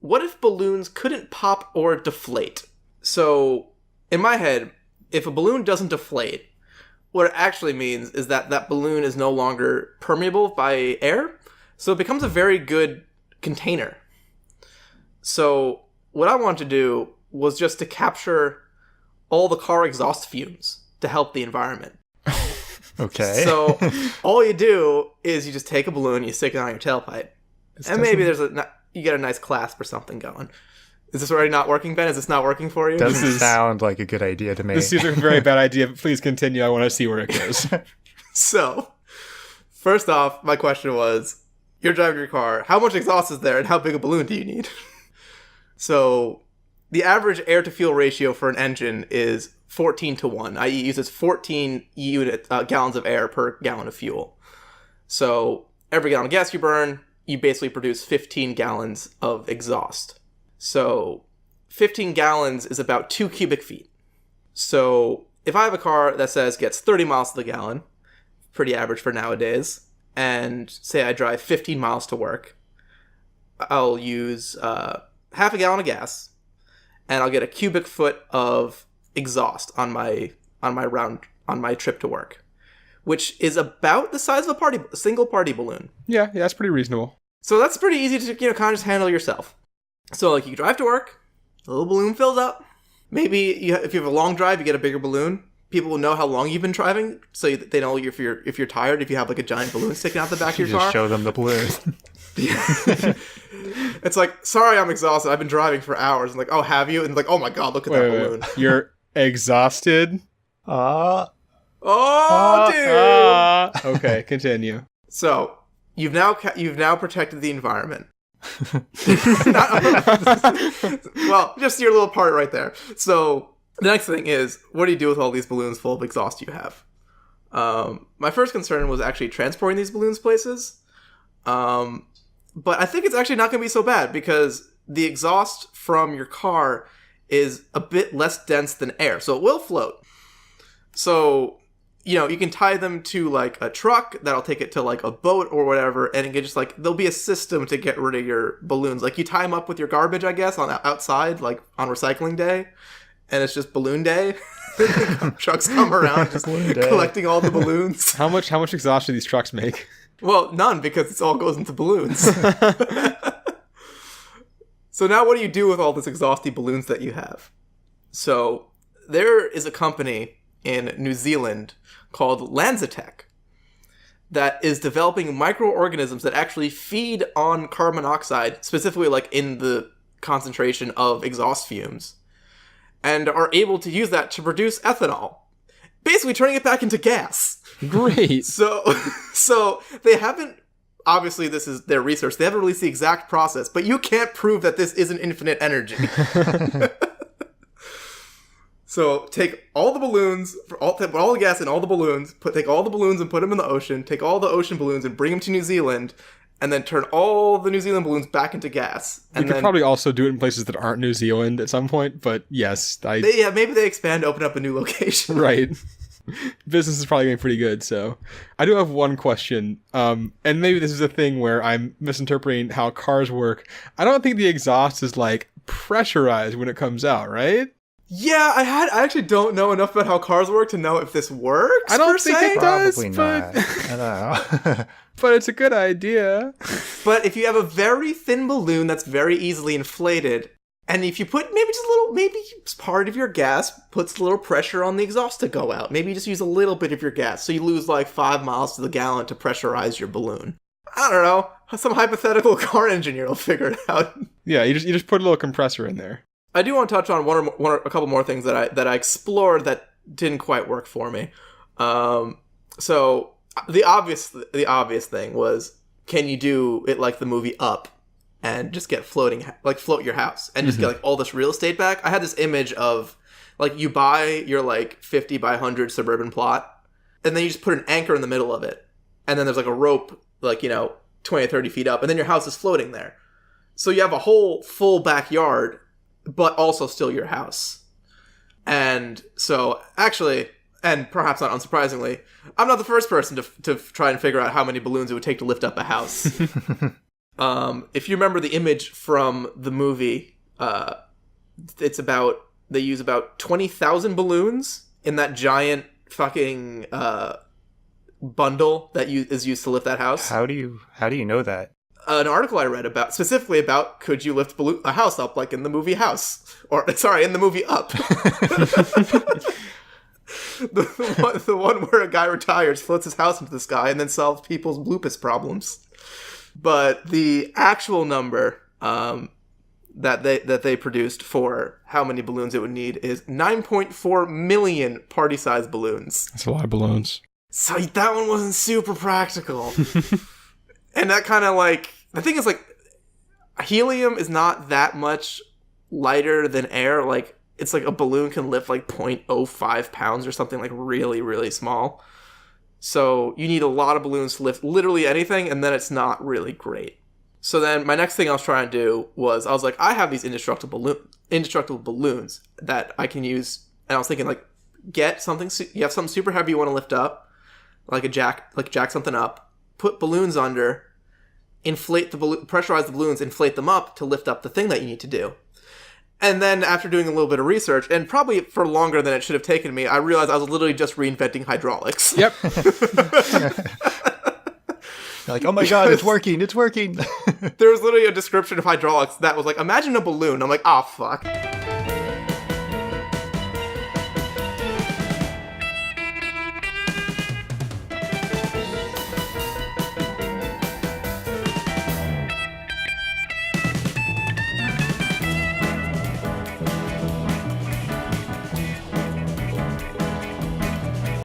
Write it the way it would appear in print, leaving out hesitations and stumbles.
what if balloons couldn't pop or deflate? So, in my head, if a balloon doesn't deflate, what it actually means is that that balloon is no longer permeable by air, so it becomes a very good container. So, what I wanted to do was just to capture all the car exhaust fumes to help the environment. Okay. So, all you do is you just take a balloon, you stick it on your tailpipe, and maybe you get a nice clasp or something going. Is this already not working, Ben? Is this not working for you? Doesn't sound like a good idea to me. This seems like a very bad idea, but please continue. I want to see where it goes. So, first off, my question was, you're driving your car, how much exhaust is there and how big a balloon do you need? So, the average air-to-fuel ratio for an engine is 14-1, i.e. it uses 14 gallons of air per gallon of fuel. So, every gallon of gas you burn, you basically produce 15 gallons of exhaust. So, 15 gallons is about 2 cubic feet. So, if I have a car that says gets 30 miles to the gallon, pretty average for nowadays, and say I drive 15 miles to work, I'll use half a gallon of gas, and I'll get a cubic foot of exhaust on my trip to work, which is about the size of a single party balloon. Yeah, that's pretty reasonable. So that's pretty easy to kind of just handle yourself. So like you drive to work, the little balloon fills up. Maybe if you have a long drive, you get a bigger balloon. People will know how long you've been driving, so they know if you're tired. If you have like a giant balloon sticking out the back of your car, just show them the balloon. It's like, sorry, I'm exhausted. I've been driving for hours. And like, oh, have you? And like, oh my god, look at that balloon. You're exhausted? Oh, dude. Okay, continue. So you've now protected the environment. Well, just your little part right there. So the next thing is, what do you do with all these balloons full of exhaust you have? My first concern was actually transporting these balloons places. But I think it's actually not going to be so bad because the exhaust from your car is a bit less dense than air, so it will float. So, you can tie them to like a truck that'll take it to like a boat or whatever, and it can just like, there'll be a system to get rid of your balloons. Like you tie them up with your garbage, I guess, on outside, like on recycling day, and it's just balloon day. Trucks come around just collecting all the balloons. How much exhaust do these trucks make? Well, none, because it all goes into balloons. So now what do you do with all this exhausty balloons that you have? So there is a company in New Zealand called Lanzatech that is developing microorganisms that actually feed on carbon monoxide, specifically like in the concentration of exhaust fumes, and are able to use that to produce ethanol, basically turning it back into gas. Great. So they haven't, obviously this is their research, they haven't released the exact process, but you can't prove that this isn't infinite energy. So take all the balloons, put all the gas in all the balloons, take all the balloons and put them in the ocean, take all the ocean balloons and bring them to New Zealand, and then turn all the New Zealand balloons back into gas. And you could probably also do it in places that aren't New Zealand at some point, but yes. Maybe they expand, open up a new location. Right. Business is probably going pretty good, so. I do have one question, and maybe this is a thing where I'm misinterpreting how cars work. I don't think the exhaust is, like, pressurized when it comes out, right? Yeah, I actually don't know enough about how cars work to know if this works. I don't think it does, Probably but not. I don't know. but it's a good idea. But if you have a very thin balloon that's very easily inflated, and if you put maybe part of your gas puts a little pressure on the exhaust to go out. Maybe you just use a little bit of your gas, so you lose like 5 miles to the gallon to pressurize your balloon. I don't know. Some hypothetical car engineer will figure it out. Yeah, you just put a little compressor in there. I do want to touch on a couple more things that I explored that didn't quite work for me. So the obvious thing was, can you do it like the movie Up and just get float your house and just get like all this real estate back? I had this image of like you buy your like 50 by 100 suburban plot, and then you just put an anchor in the middle of it, and then there's like a rope like 20 or 30 feet up, and then your house is floating there. So you have a whole full backyard, but also still your house. And so, actually, and perhaps not unsurprisingly, I'm not the first person to try and figure out how many balloons it would take to lift up a house. If you remember the image from the movie, they use about 20,000 balloons in that giant fucking bundle that is used to lift that house. How do you know that? An article I read specifically about could you lift a house up like in the movie House, or sorry, in the movie Up. the one where a guy retires, floats his house into the sky, and then solves people's lupus problems. But the actual number that they produced for how many balloons it would need is 9.4 million party-sized balloons. That's a lot of balloons. So that one wasn't super practical. And that kind of like, the thing is like, helium is not that much lighter than air. Like, it's like a balloon can lift like 0.05 pounds or something like really, really small. So you need a lot of balloons to lift literally anything, and then it's not really great. So then my next thing I was trying to do was, I was like, I have these indestructible balloons that I can use. And I was thinking like, get something, you have something super heavy you want to lift up, like jack something up, put balloons under, inflate the balloon, pressurize the balloons, inflate them up to lift up the thing that you need to do. And then after doing a little bit of research, and probably for longer than it should have taken me, I realized I was literally just reinventing hydraulics. Yep. You're like, oh my god, it's working. There was literally a description of hydraulics that was like, imagine a balloon. I'm like, oh fuck.